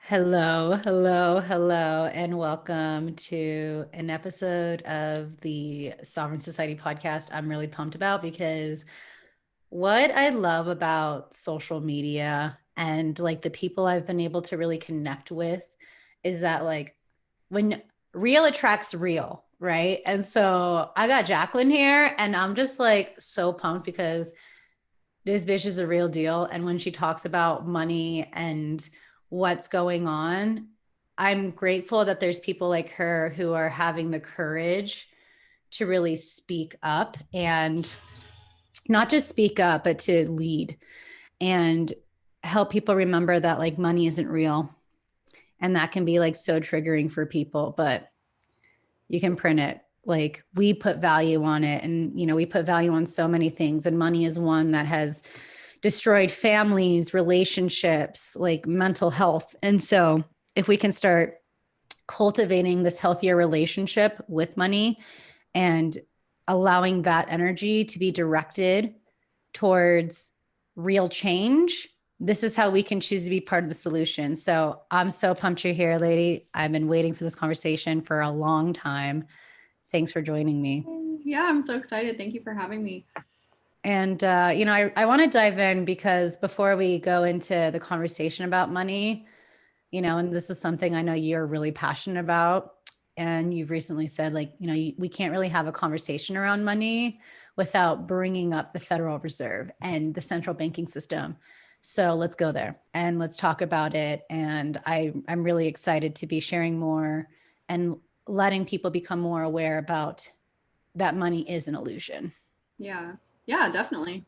Hello, hello, hello, and welcome to an episode of the Sovereign Society podcast. I'm really pumped about because what I love about social media and like the people I've been able to really connect with is that like when real attracts real, right? And so I got Jacquelynne here, and I'm just like so pumped because this bitch is a real deal. And when she talks about money and what's going on, I'm grateful that there's people like her who are having the courage to really speak up and not just speak up, but to lead and help people remember that like money isn't real. And that can be like so triggering for people, but you can print it. Like we put value on it, and we put value on so many things, and money is one that has destroyed families, relationships, like mental health. And so if we can start cultivating this healthier relationship with money and allowing that energy to be directed towards real change, this is how we can choose to be part of the solution. So I'm so pumped you're here, lady. I've been waiting for this conversation for a long time. Thanks for joining me. Yeah, I'm so excited. Thank you for having me. And, I want to dive in because before we go into the conversation about money, and this is something I know you're really passionate about. And you've recently said, like, we can't really have a conversation around money without bringing up the Federal Reserve and the central banking system. So let's go there and let's talk about it. And I'm really excited to be sharing more and letting people become more aware about that money is an illusion. Yeah. Yeah, definitely.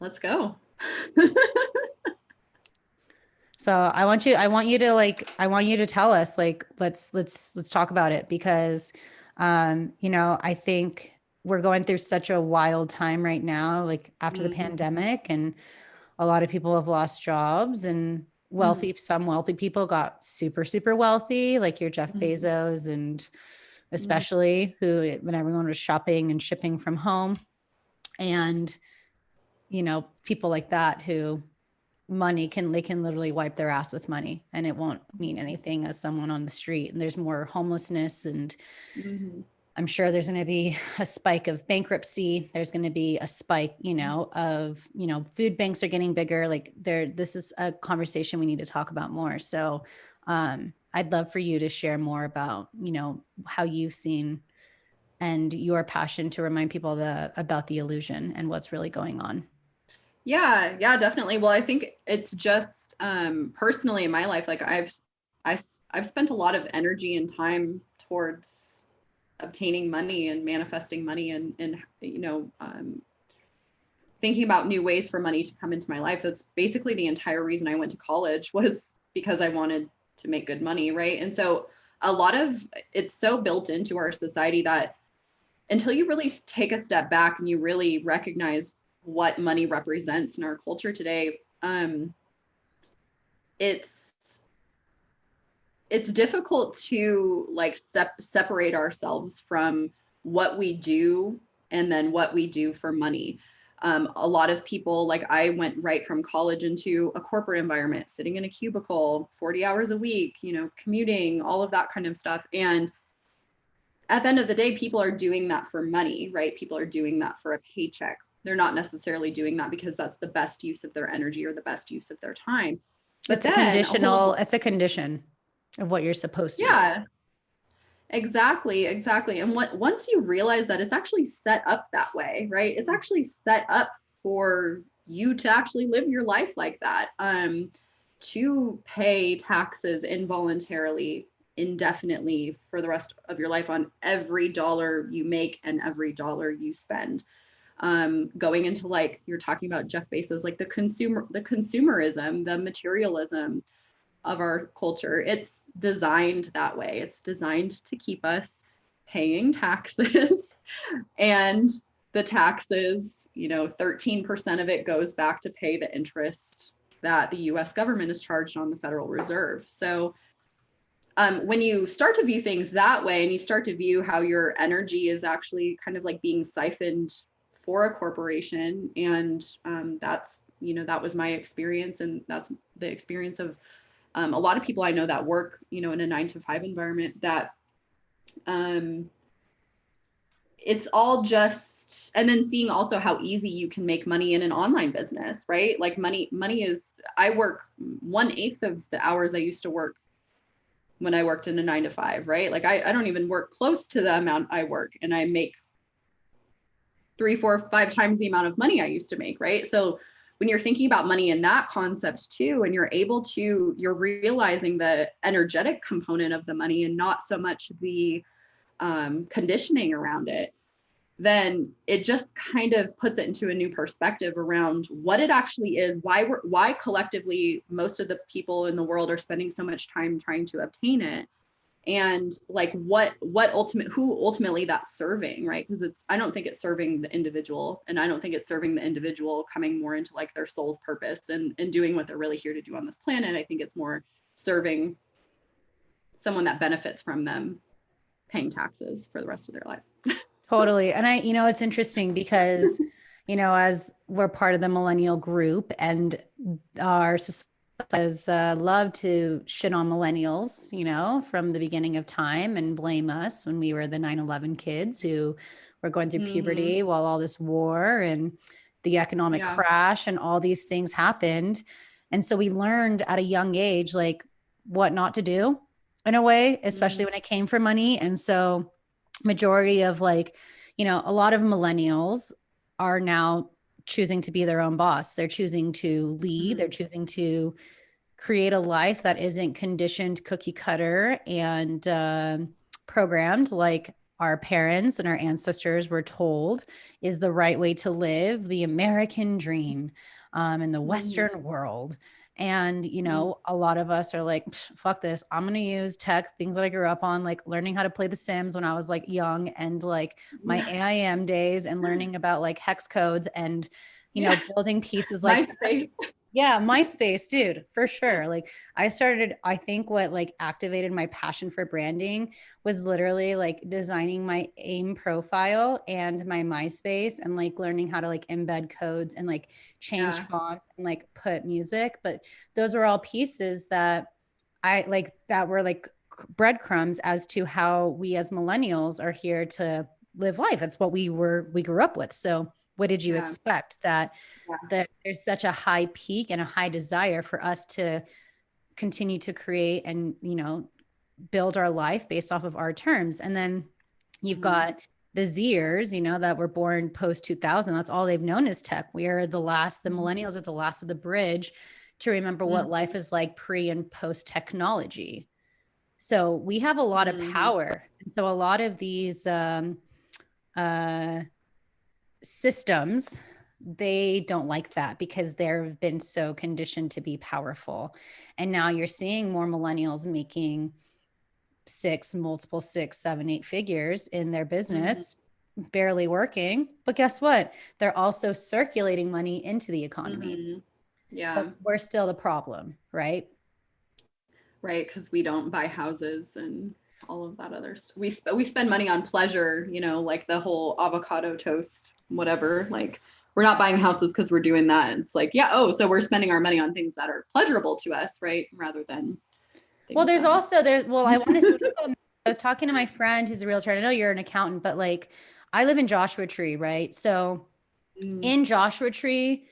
Let's go. So I want you to tell us, like, let's talk about it because, I think we're going through such a wild time right now, like after the Mhm. pandemic, and a lot of people have lost jobs, and Mhm. some wealthy people got super, super wealthy, like your Jeff Mhm. Bezos, and Mhm. especially who, when everyone was shopping and shipping from home, and, people like that who they can literally wipe their ass with money and it won't mean anything as someone on the street, and there's more homelessness, and Mhm. I'm sure there's going to be a spike of bankruptcy. There's going to be a spike, of, food banks are getting bigger. Like this is a conversation we need to talk about more. So I'd love for you to share more about, how you've seen and your passion to remind people about the illusion and what's really going on. Yeah, yeah, definitely. Well, I think it's just personally in my life, like I've spent a lot of energy and time towards obtaining money and manifesting money and thinking about new ways for money to come into my life. That's basically the entire reason I went to college, was because I wanted to make good money, right? And so a lot of it's so built into our society that until you really take a step back and you really recognize what money represents in our culture today, it's it's difficult to like separate ourselves from what we do and then what we do for money. A lot of people, like I went right from college into a corporate environment, sitting in a cubicle 40 hours a week, commuting, all of that kind of stuff. And at the end of the day, people are doing that for money, right? People are doing that for a paycheck. They're not necessarily doing that because that's the best use of their energy or the best use of their time. But then a whole, It's a condition of what you're supposed to do. yeah, exactly, exactly. And once you realize that it's actually set up that way, right? It's actually set up for you to actually live your life like that. To pay taxes involuntarily, indefinitely for the rest of your life on every dollar you make and every dollar you spend. Going into, like you're talking about Jeff Bezos, like the consumerism, the materialism of our culture. It's designed that way. It's designed to keep us paying taxes and the taxes, 13% of it goes back to pay the interest that the US government is charged on the Federal Reserve. So when you start to view things that way and you start to view how your energy is actually kind of like being siphoned for a corporation, and that was my experience, and that's the experience of A lot of people I know that work, in a 9 to 5 environment, that it's all just, and then seeing also how easy you can make money in an online business, right? Like money is, I work 1/8 of the hours I used to work when I worked in a 9 to 5, right? Like I don't even work close to the amount I work, and I make 3, 4, 5 times the amount of money I used to make, right? So when you're thinking about money in that concept too, and you're realizing the energetic component of the money and not so much the conditioning around it, then it just kind of puts it into a new perspective around what it actually is, why collectively most of the people in the world are spending so much time trying to obtain it, and like who ultimately that's serving, right? Because I don't think it's serving the individual, and I don't think it's serving the individual coming more into like their soul's purpose and doing what they're really here to do on this planet. I think it's more serving someone that benefits from them paying taxes for the rest of their life. Totally. And it's interesting because, as we're part of the millennial group and our society has loved to shit on millennials, from the beginning of time and blame us when we were the 9/11 kids who were going through Mm-hmm. puberty while all this war and the economic Yeah. crash and all these things happened. And so we learned at a young age, like what not to do in a way, especially Mm-hmm. when it came for money. And so majority of like, a lot of millennials are now choosing to be their own boss. They're choosing to lead. They're Mm-hmm. choosing to create a life that isn't conditioned, cookie cutter, and programmed like our parents and our ancestors were told is the right way to live the American dream in the Mm-hmm. Western world. And, Mm-hmm. a lot of us are like, fuck this. I'm going to use tech, things that I grew up on, like learning how to play The Sims when I was like young and like my Yeah. AIM days and learning about like hex codes and, Yeah. building pieces like My face. yeah, MySpace, dude, for sure. Like I think what like activated my passion for branding was literally like designing my AIM profile and my MySpace and like learning how to like embed codes and like change Yeah. fonts and like put music. But those were all pieces that I like that were like breadcrumbs as to how we as millennials are here to live life. It's what we grew up with. So what did you Yeah. expect that Yeah. there's such a high peak and a high desire for us to continue to create and build our life based off of our terms. And then you've Mm-hmm. got the Zers, that were born post 2000. That's all they've known is tech. We are the millennials are the last of the bridge to remember what Mm-hmm. life is like pre and post technology. So we have a lot of Mm-hmm. power. And so a lot of these uh, systems, they don't like that because they've been so conditioned to be powerful. And now you're seeing more millennials making multiple six, seven, 8 figures in their Mm-hmm. business, barely working. But guess what? They're also circulating money into the economy. Mm-hmm. Yeah. But we're still the problem, right? Right. Because we don't buy houses and all of that other stuff. We spend money on pleasure, like the whole avocado toast, whatever. Like we're not buying houses because we're doing that. It's like, yeah, oh, so we're spending our money on things that are pleasurable to us, right? Rather than Well, things there's that. also there. Well, I want to speak on. I was talking to my friend who's a realtor. I know you're an accountant, but like I live in Joshua Tree, right? So Mm, in Joshua Tree,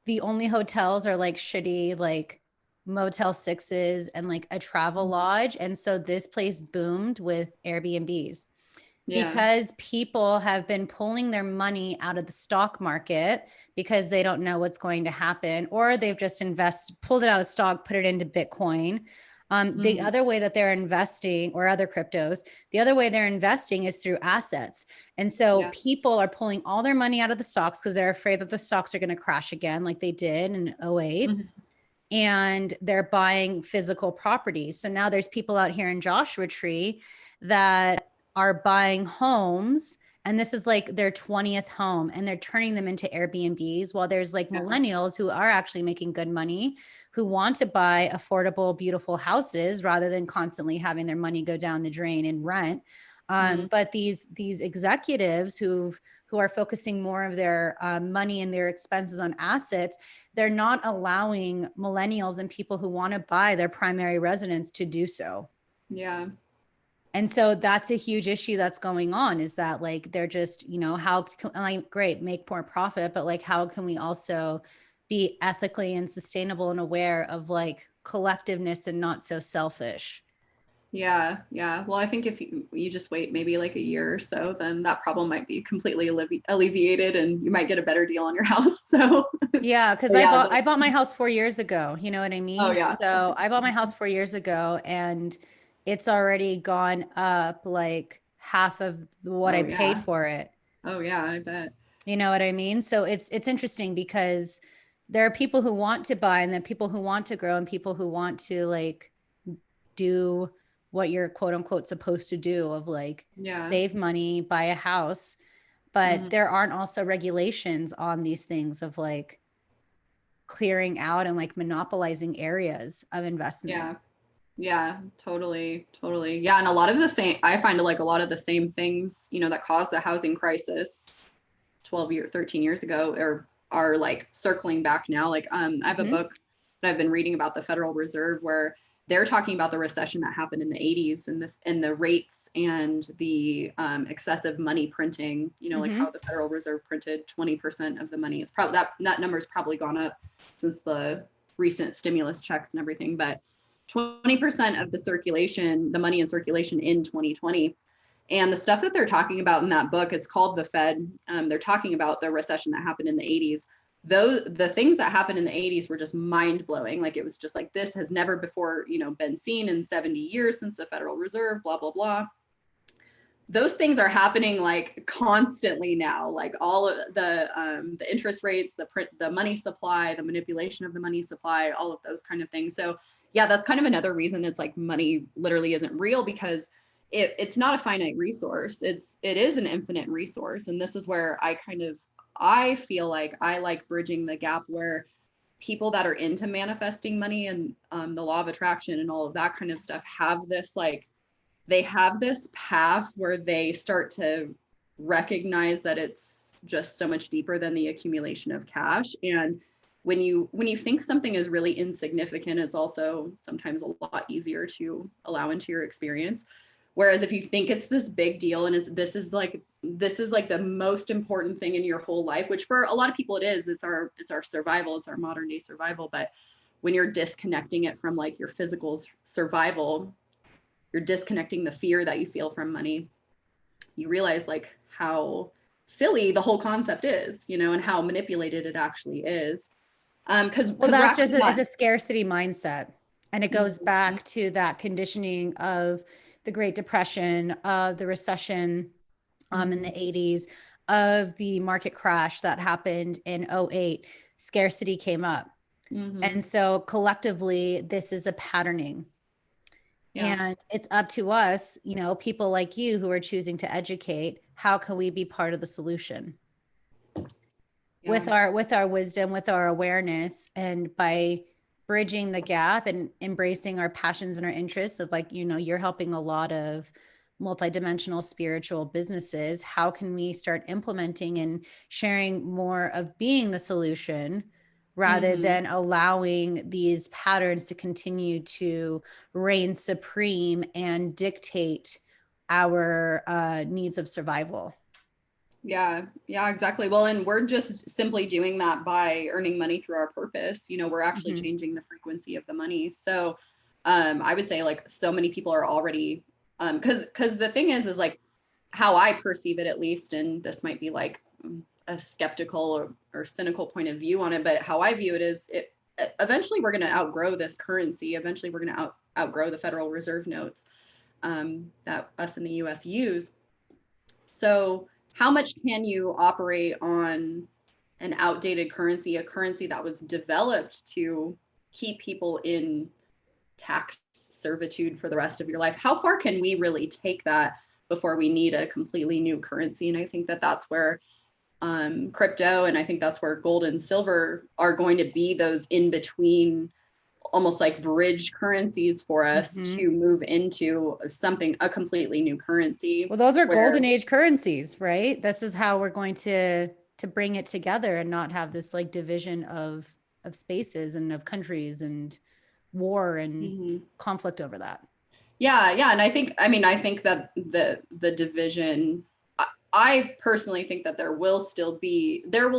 the only hotels are like shitty, like Motel Sixes and like a travel mm, lodge. And so this place boomed with Airbnbs yeah. because people have been pulling their money out of the stock market because they don't know what's going to happen, or they've just pulled it out of stock, put it into Bitcoin. The Mm, other way that they're investing, or other cryptos, the other way they're investing is through assets. And so yeah. people are pulling all their money out of the stocks because they're afraid that the stocks are going to crash again, like they did in '08. Mm, And they're buying physical properties. So now there's people out here in Joshua Tree that are buying homes, and this is like their 20th home, and they're turning them into Airbnbs, while there's like yeah. millennials who are actually making good money, who want to buy affordable, beautiful houses rather than constantly having their money go down the drain in rent. Mm, But these executives who are focusing more of their money and their expenses on assets, they're not allowing millennials and people who want to buy their primary residence to do so. Yeah. And so that's a huge issue that's going on, is that like they're just, how can, like, great, make more profit, but like how can we also be ethically and sustainable and aware of like collectiveness and not so selfish? Yeah, yeah. Well, I think if you just wait maybe like a year or so, then that problem might be completely alleviated and you might get a better deal on your house. So, Yeah, because I yeah. bought I bought my house 4 years ago. You know what I Oh, mean? yeah. So I bought my house 4 years ago, and it's already gone up like half of what I Oh, paid yeah. for it. Oh, yeah. I bet. You know what I mean? So it's interesting because there are people who want to buy, and then people who want to grow, and people who want to like do what you're quote unquote supposed to do, of like Yeah. save money, buy a house. But Mhm. there aren't also regulations on these things of like clearing out and like monopolizing areas of investment. Yeah. Yeah, totally, totally. Yeah, and a lot of the same, I find like a lot of the same things, that caused the housing crisis 13 years ago are like circling back now. Like I have a Mm-hmm. book that I've been reading about the Federal Reserve where they're talking about the recession that happened in the 80s and the rates and the excessive money printing, like Mm-hmm. how the Federal Reserve printed 20% of the money. It's probably that number's probably gone up since the recent stimulus checks and everything, but 20% of the money in circulation in 2020. And the stuff that they're talking about in that book, it's called The Fed. They're talking about the recession that happened in the 80s. The things that happened in the 80s were just mind blowing. Like it was just like, this has never before, been seen in 70 years since the Federal Reserve, blah, blah, blah. Those things are happening like constantly now, like all of the interest rates, the money supply, the manipulation of the money supply, all of those kind of things. So yeah, that's kind of another reason it's like money literally isn't real, because it's not a finite resource. It is an infinite resource. And this is where I feel like I like bridging the gap where people that are into manifesting money and the law of attraction and all of that kind of stuff have this like they have this path where they start to recognize that it's just so much deeper than the accumulation of cash. And when you think something is really insignificant, it's also sometimes a lot easier to allow into your experience. Whereas if you think it's this big deal and this is like the most important thing in your whole life, which for a lot of people it is, it's our survival, it's our modern day survival. But when you're disconnecting it from like your physical survival, you're disconnecting the fear that you feel from money, you realize like how silly the whole concept is, and how manipulated it actually is. Well, Because we're that's just actually not. it's a scarcity mindset. And it goes Mhm. back to that conditioning of the Great Depression, of the recession in Mhm. the 80s, of the market crash that happened in '08. Scarcity came up. Mhm. And so collectively, this is a patterning. Yeah. And it's up to us, people like you who are choosing to educate, how can we be part of the solution? Yeah. With our wisdom, with our awareness, and by bridging the gap and embracing our passions and our interests of like, you're helping a lot of multidimensional spiritual businesses. How can we start implementing and sharing more of being the solution rather Mhm. than allowing these patterns to continue to reign supreme and dictate our needs of survival? Yeah, yeah, exactly. Well, and we're just simply doing that by earning money through our purpose. We're actually Mhm. changing the frequency of the money. So, I would say like so many people are already, because the thing is like how I perceive it at least, and this might be like a skeptical or cynical point of view on it, but how I view it is eventually we're going to outgrow this currency. Eventually we're going to outgrow the Federal Reserve notes that us in the U.S. use. So, how much can you operate on an outdated currency, a currency that was developed to keep people in tax servitude for the rest of your life? How far can we really take that before we need a completely new currency? And I think that that's where crypto, and I think that's where gold and silver are going to be those in between almost like bridge currencies for us Mm-hmm. to move into a completely new currency Well, those are where golden age currencies, right? This is how we're going to bring it together and not have this like division of spaces and of countries and war and Mhm. conflict over that. Yeah, and I think that the division, I personally think that there will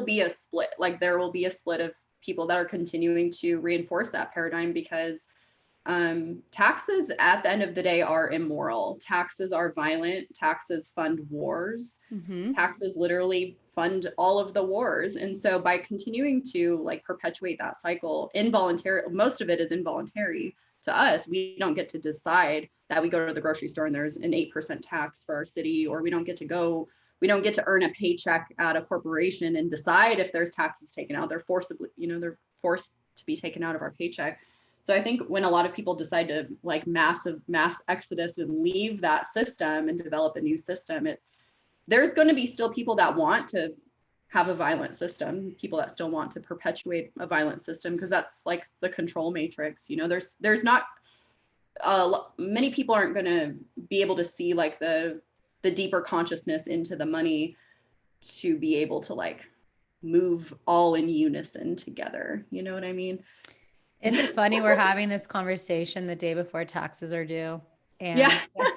be a split. Like there will be a split of people that are continuing to reinforce that paradigm because taxes at the end of the day are immoral. Taxes are violent. Taxes fund wars. Mm-hmm. Taxes literally fund all of the wars. And so by continuing to like perpetuate that cycle involuntary, most of it is involuntary to us. We don't get to decide that we go to the grocery store and there's an 8% tax for our city, or we don't get to earn a paycheck at a corporation and decide if there's taxes taken out. They're forced to be taken out of our paycheck. So I think when a lot of people decide to like mass exodus and leave that system and develop a new system, there's going to be still people that want to have a violent system, people that still want to perpetuate a violent system because that's like the control matrix. There's not many people aren't going to be able to see like the deeper consciousness into the money to be able to like move all in unison together. You know what I mean? It's just funny we're having this conversation the day before taxes are due. Yeah. And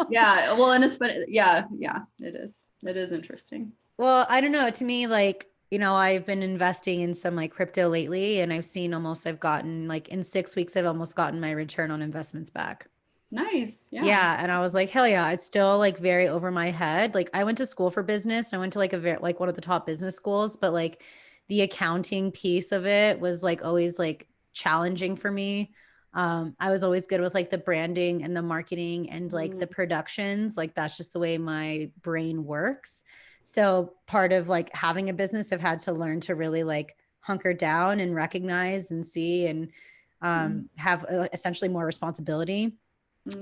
Yeah. Well, and it's been, yeah, it is. It is interesting. well, I don't know. To me, like, I've been investing in some like crypto lately, and I've gotten like in 6 weeks, I've almost gotten my return on investments back. Nice. Yeah. Yeah. And I was like, hell yeah, it's still like very over my head. Like I went to school for business. I went to like a very like one of the top business schools, but like the accounting piece of it was like always like challenging for me. I was always good with like the branding and the marketing and like the Mm, productions. Like that's just the way my brain works. So part of like having a business, I've had to learn to really like hunker down and recognize and see and mm, have essentially more responsibility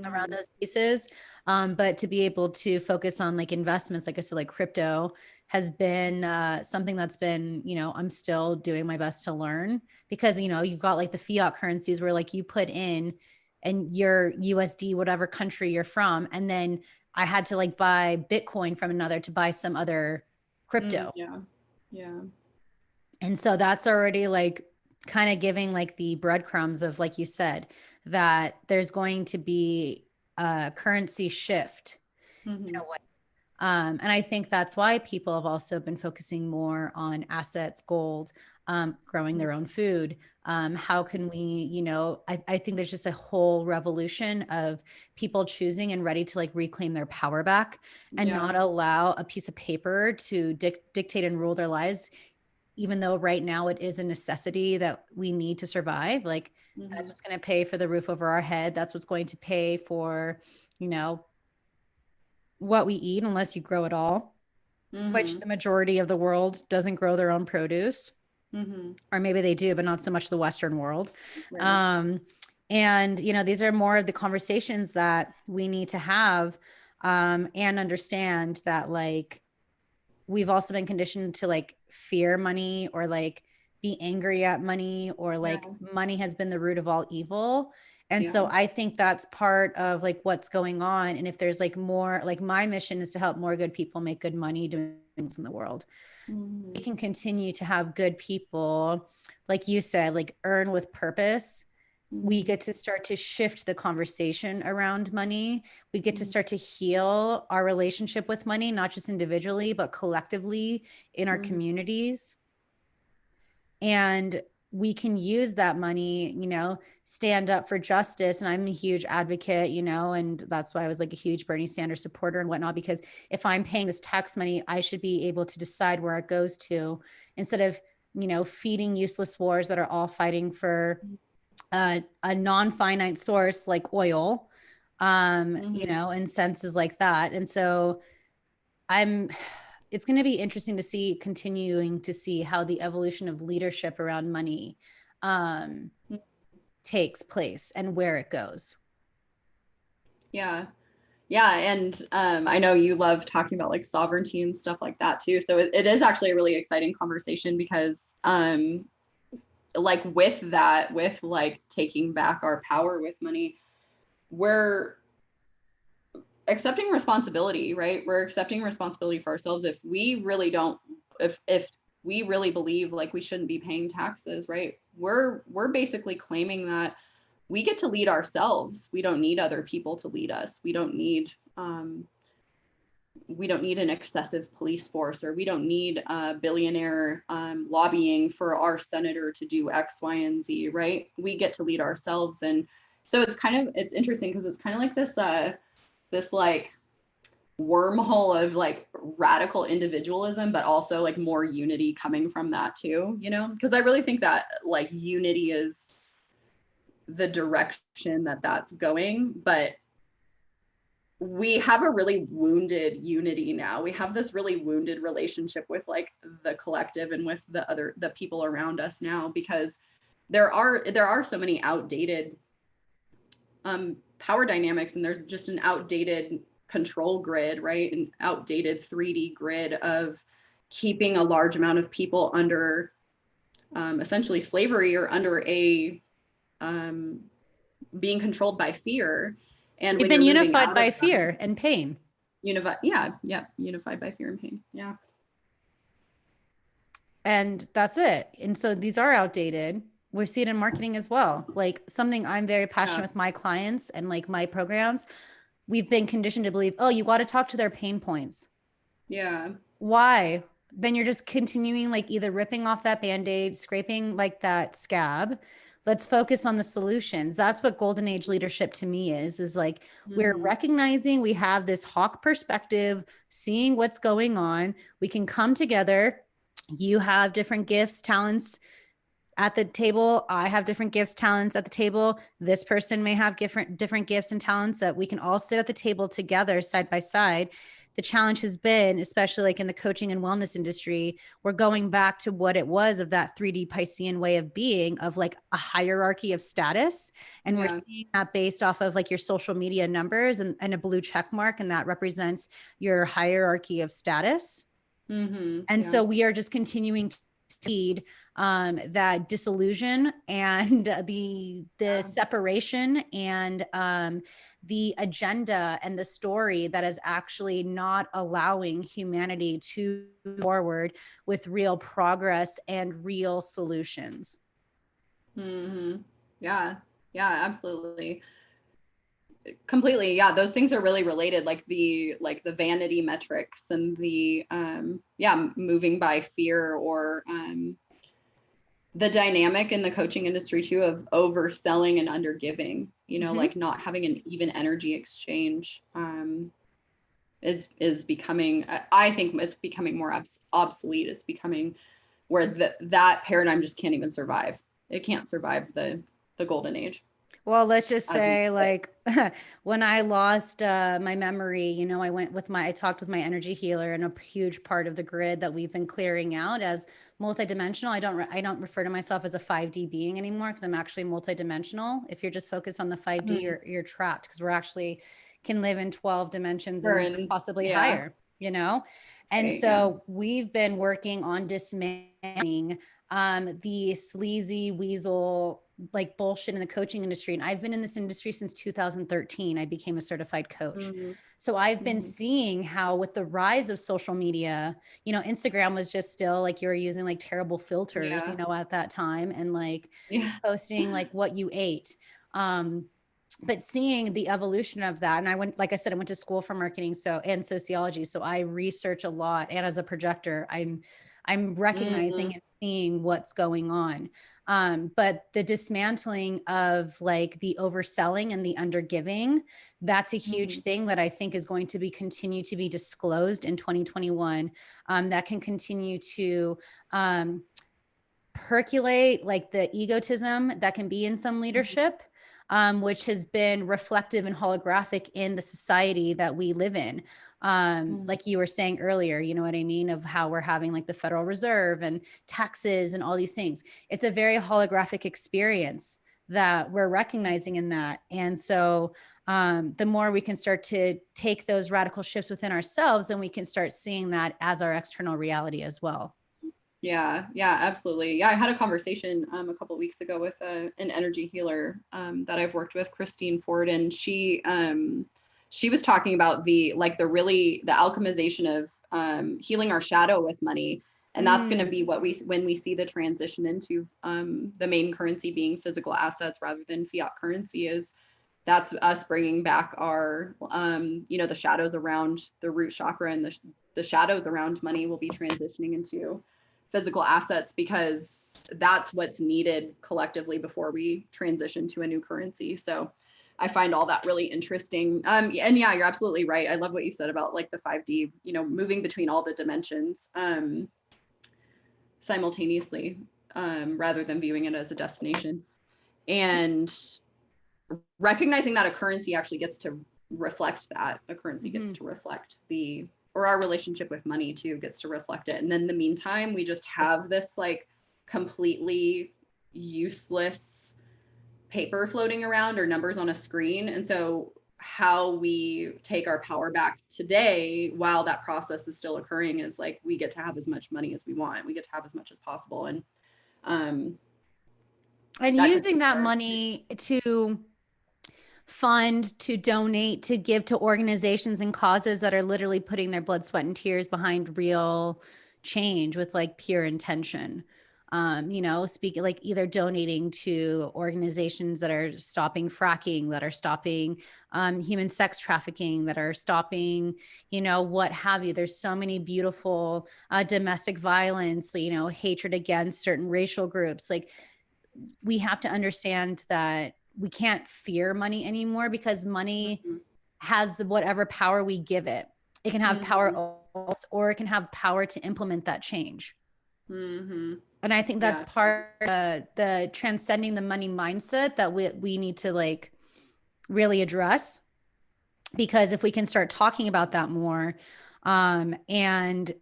around mm, those pieces. But to be able to focus on like investments, like I said, like crypto has been something that's been, I'm still doing my best to learn because, you've got like the fiat currencies where like you put in and your USD, whatever country you're from. And then I had to like buy Bitcoin from another to buy some other crypto. yeah. Yeah. And so that's already like kind of giving like the breadcrumbs of, like you said, that there's going to be a currency shift in Mm-hmm. a way. And I think that's why people have also been focusing more on assets, gold, growing their own food. How can we, I think there's just a whole revolution of people choosing and ready to like reclaim their power back and Yeah. not allow a piece of paper to dictate and rule their lives, even though right now it is a necessity that we need to survive. Like that's Mm-hmm. what's going to pay for the roof over our head. That's what's going to pay for, you know, what we eat, unless you grow it all, which Mm-hmm. the majority of the world doesn't grow their own produce, Mm-hmm. or maybe they do, but not so much the Western world. Right. Um, and, these are more of the conversations that we need to have, and understand that like, we've also been conditioned to like fear money or like be angry at money, or Yeah. like money has been the root of all evil. And Yeah. so I think that's part of like what's going on. And if there's like more, like my mission is to help more good people make good money doing things in the world. We Mm-hmm. can continue to have good people, like you said, like earn with purpose. We Mm-hmm. get to start to shift the conversation around money. We get to Mm-hmm. start to heal our relationship with money, not just individually, but collectively in our Mm-hmm. communities. And we can use that money, stand up for justice. And I'm a huge advocate, and that's why I was like a huge Bernie Sanders supporter and whatnot, because if I'm paying this tax money, I should be able to decide where it goes to, instead of, feeding useless wars that are all fighting for a non-finite source like oil, Mm-hmm. and senses like that. And so I'm it's going to be interesting to see, continuing to see how the evolution of leadership around money um, takes place and where it goes. Yeah. Yeah. And I know you love talking about like sovereignty and stuff like that too. So it is actually a really exciting conversation because like with that, with like taking back our power with money, we're accepting responsibility, right? We're accepting responsibility for ourselves. If we really don't, if we really believe like we shouldn't be paying taxes, right? We're basically claiming that we get to lead ourselves. We don't need other people to lead us. We don't need an excessive police force, or we don't need a billionaire lobbying for our senator to do X, Y, and Z, right? We get to lead ourselves. And so it's interesting because it's kind of like this like wormhole of like radical individualism, but also like more unity coming from that too, you know? Because I really think that like unity is the direction that that's going, but we have a really wounded unity now. We have this really wounded relationship with like the collective and with the people around us now, because there are so many outdated power dynamics, and there's just an outdated control grid, right? An outdated 3D grid of keeping a large amount of people under essentially slavery, or under a being controlled by fear. And We've when been you're moving unified out of by that, fear and pain. unified by fear and pain. Yeah. And that's it. And so these are outdated. We see it in marketing as well. Like something I'm very passionate Yeah. with my clients and like my programs, we've been conditioned to believe, oh, you got to talk to their pain points. Yeah. Why? Then you're just continuing like either ripping off that band-aid, scraping like that scab. Let's focus on the solutions. That's what golden age leadership to me is like we're Mm-hmm. recognizing we have this hawk perspective, seeing what's going on. We can come together. You have different gifts, talents at the table. I have different gifts, talents at the table. This person may have different gifts and talents that we can all sit at the table together side by side. The challenge has been, especially like in the coaching and wellness industry, we're going back to what it was of that 3D Piscean way of being, of like a hierarchy of status. And we're Yeah. seeing that based off of like your social media numbers and a blue check mark. And that represents your hierarchy of status. Mm-hmm. And Yeah. so we are just continuing to feed that disillusion and the Yeah. separation and the agenda and the story that is actually not allowing humanity to move forward with real progress and real solutions. Mm-hmm. Yeah. Yeah, absolutely. Completely. Yeah, those things are really related, like the vanity metrics and the yeah, moving by fear, or the dynamic in the coaching industry too of overselling and undergiving, you know, Mm-hmm. like not having an even energy exchange is becoming, I think it's becoming more obsolete. It's becoming where that paradigm just can't even survive. It can't survive the golden age, Well, let's just as you say, put it. like, when I lost my memory, you know, I talked with my energy healer, and a huge part of the grid that we've been clearing out as multidimensional. I don't refer to myself as a 5D being anymore because I'm actually multidimensional. If you're just focused on the 5D, Mm. you're trapped because we're actually can live in 12 dimensions We're and in, possibly yeah, higher, you know? And right, yeah. so we've been working on dismantling the sleazy weasel like bullshit in the coaching industry. And I've been in this industry since 2013. I became a certified coach. Mm-hmm. So I've been Mm-hmm. seeing how with the rise of social media, you know, Instagram was just still like you were using like terrible filters, you Yeah. know, at that time, and like Yeah. posting like what you ate. Um, but seeing the evolution of that, and I went, like I said, I went to school for marketing and sociology, so I research a lot, and as a projector, I'm recognizing Mm-hmm. and seeing what's going on. But the dismantling of like the overselling and the undergiving, that's a Mm-hmm. huge thing that I think is going to be continue to be disclosed in 2021. That can continue to um, percolate like the egotism that can be in some leadership, which has been reflective and holographic in the society that we live in. Mm-hmm. Like you were saying earlier, you know what I mean, of how we're having like the Federal Reserve and taxes and all these things. It's a very holographic experience that we're recognizing in that. And so the more we can start to take those radical shifts within ourselves, then we can start seeing that as our external reality as well. Yeah, yeah, absolutely. Yeah, I had a conversation a couple of weeks ago with an energy healer that I've worked with, Christine Ford, and she was talking about the alchemization of healing our shadow with money, and that's going to be what we when we see the transition into the main currency being physical assets rather than fiat currency is that's us bringing back our the shadows around the root chakra, and the shadows around money will be transitioning into physical assets because that's what's needed collectively before we transition to a new currency. So I find all that really interesting. And yeah, you're absolutely right. I love what you said about like the 5D, moving between all the dimensions simultaneously, rather than viewing it as a destination. And recognizing that a currency actually gets to reflect that. A currency gets to reflect or our relationship with money too gets to reflect it. And then in the meantime, we just have this like completely useless paper floating around or numbers on a screen. And so how we take our power back today while that process is still occurring is like we get to have as much money as we want. We get to have as much as possible. And that could using be that our money to fund, to donate, to give to organizations and causes that are literally putting their blood, sweat, and tears behind real change with like pure intention. Speaking like either donating to organizations that are stopping fracking, that are stopping human sex trafficking, that are stopping, what have you. There's so many beautiful domestic violence, hatred against certain racial groups. Like we have to understand that we can't fear money anymore because money has whatever power we give it. It can have power or it can have power to implement that change. And I think that's Yeah. part of the transcending the money mindset that we need to like really address, because if we can start talking about that more, and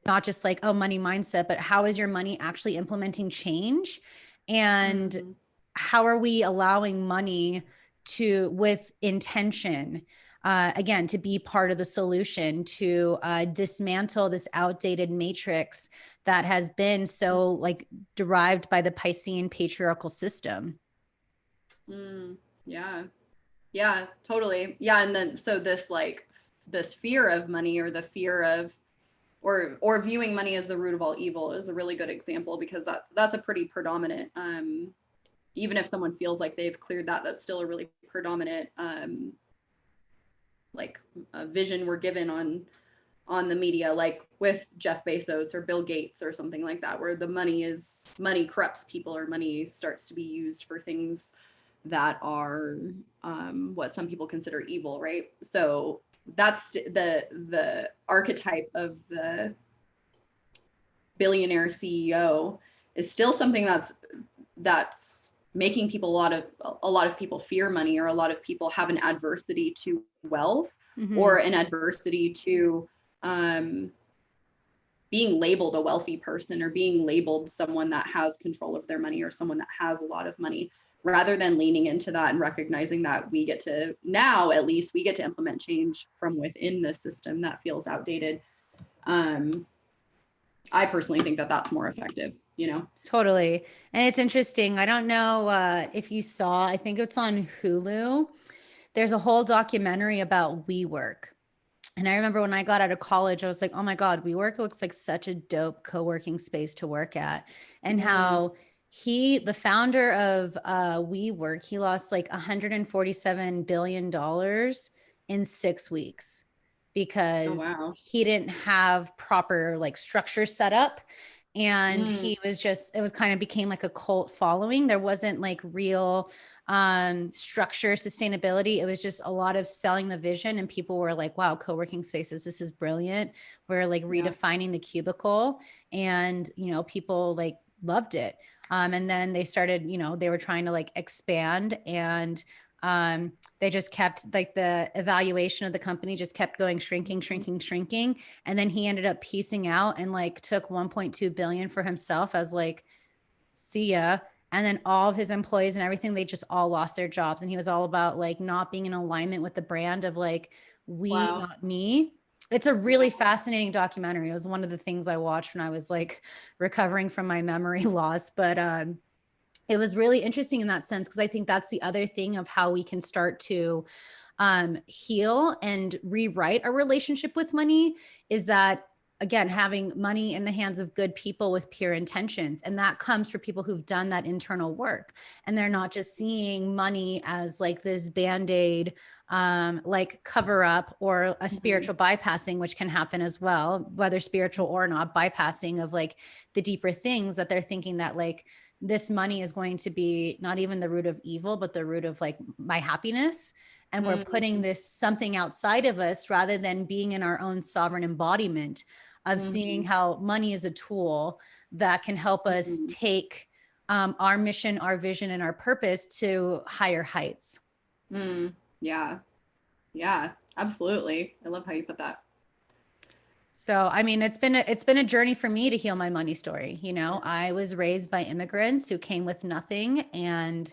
not just like, oh, money mindset, but how is your money actually implementing change? And how are we allowing money to, with intention, again, to be part of the solution to dismantle this outdated matrix that has been so like derived by the Piscean patriarchal system. Yeah. Yeah, totally. Yeah, and then so this fear of money, or the fear of or viewing money as the root of all evil is a really good example, because that's a pretty predominant even if someone feels like they've cleared that, that's still a really predominant like a vision we're given on the media, like with Jeff Bezos or Bill Gates or something like that, where the money corrupts people, or money starts to be used for things that are what some people consider evil, right? So that's the archetype of the billionaire CEO is still something that's making people a lot of people fear money, or a lot of people have an adversity to wealth, or an adversity to being labeled a wealthy person, or being labeled someone that has control of their money, or someone that has a lot of money, rather than leaning into that and recognizing that we get to now, at least we get to implement change from within the system that feels outdated. I personally think that that's more effective, Totally. And it's interesting. I don't know if you saw, I think it's on Hulu. There's a whole documentary about WeWork. And I remember when I got out of college, I was like, oh my God, WeWork looks like such a dope co-working space to work at. And how the founder of WeWork, he lost like $147 billion in 6 weeks Oh, because wow. he didn't have proper like structure set up. And he was just, it was kind of became like a cult following. There wasn't like real structure, sustainability. It was just a lot of selling the vision, and people were like, wow, co-working spaces, this is brilliant. We're like redefining the cubicle, and people like loved it. And then they started, they were trying to like expand, and they just kept like the evaluation of the company just kept going shrinking. And then he ended up piecing out and like took 1.2 billion for himself as like, see ya. And then all of his employees and everything, they just all lost their jobs. And he was all about like not being in alignment with the brand of like we, Wow. not me. It's a really fascinating documentary. It was one of the things I watched when I was like recovering from my memory loss. But it was really interesting in that sense, because I think that's the other thing of how we can start to heal and rewrite our relationship with money, is that, again, having money in the hands of good people with pure intentions. And that comes for people who've done that internal work, and they're not just seeing money as like this band-aid, like cover up, or a Mhm. spiritual bypassing, which can happen as well, whether spiritual or not, bypassing of like the deeper things, that they're thinking that like this money is going to be not even the root of evil, but the root of like my happiness. And we're putting Mhm. this something outside of us, rather than being in our own sovereign embodiment of seeing Mhm. how money is a tool that can help us Mhm. take our mission, our vision, and our purpose to higher heights. Mm. Yeah. Yeah, absolutely. I love how you put that. So, I mean, it's been a journey for me to heal my money story. You know, I was raised by immigrants who came with nothing, and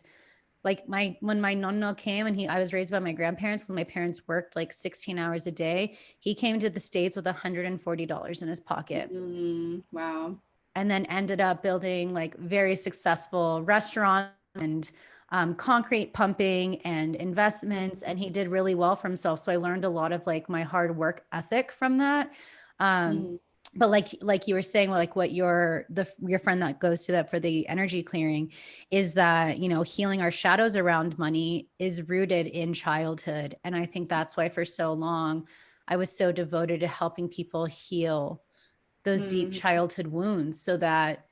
like when my nonno came, and I was raised by my grandparents because my parents worked like 16 hours a day. He came to the States with $140 in his pocket, Wow. and then ended up building like very successful restaurants and concrete pumping and investments. And he did really well for himself. So I learned a lot of like my hard work ethic from that. Um, Mhm. but like you were saying, well, like what your friend that goes to that for the energy clearing, is that, you know, healing our shadows around money is rooted in childhood. And I think that's why for so long I was so devoted to helping people heal those deep Mhm. childhood wounds, so that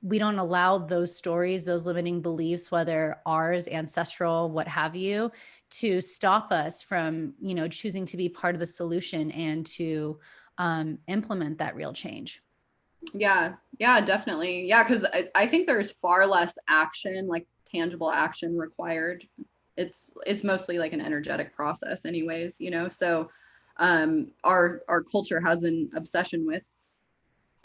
we don't allow those stories, those limiting beliefs, whether ours, ancestral, what have you, to stop us from, you know, choosing to be part of the solution and to implement that real change. Yeah, yeah, definitely. Yeah, because I think there's far less action, like tangible action required. It's mostly like an energetic process anyways, you know. So our culture has an obsession with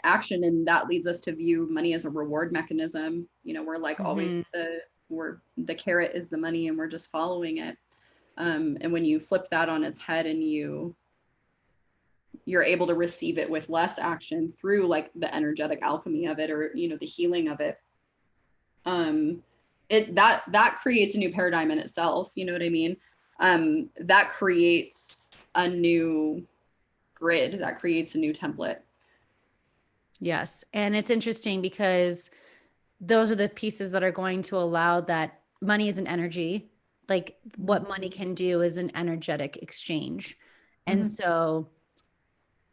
action, and that leads us to view money as a reward mechanism. You know, we're like always Mm-hmm. the carrot is the money and we're just following it. And when you flip that on its head and you're able to receive it with less action through like the energetic alchemy of it, or you know, the healing of it, um that creates a new paradigm in itself, you know what I mean? That creates a new grid, that creates a new template. Yes. And it's interesting because those are the pieces that are going to allow that money is an energy. Like what money can do is an energetic exchange. And Mm-hmm. so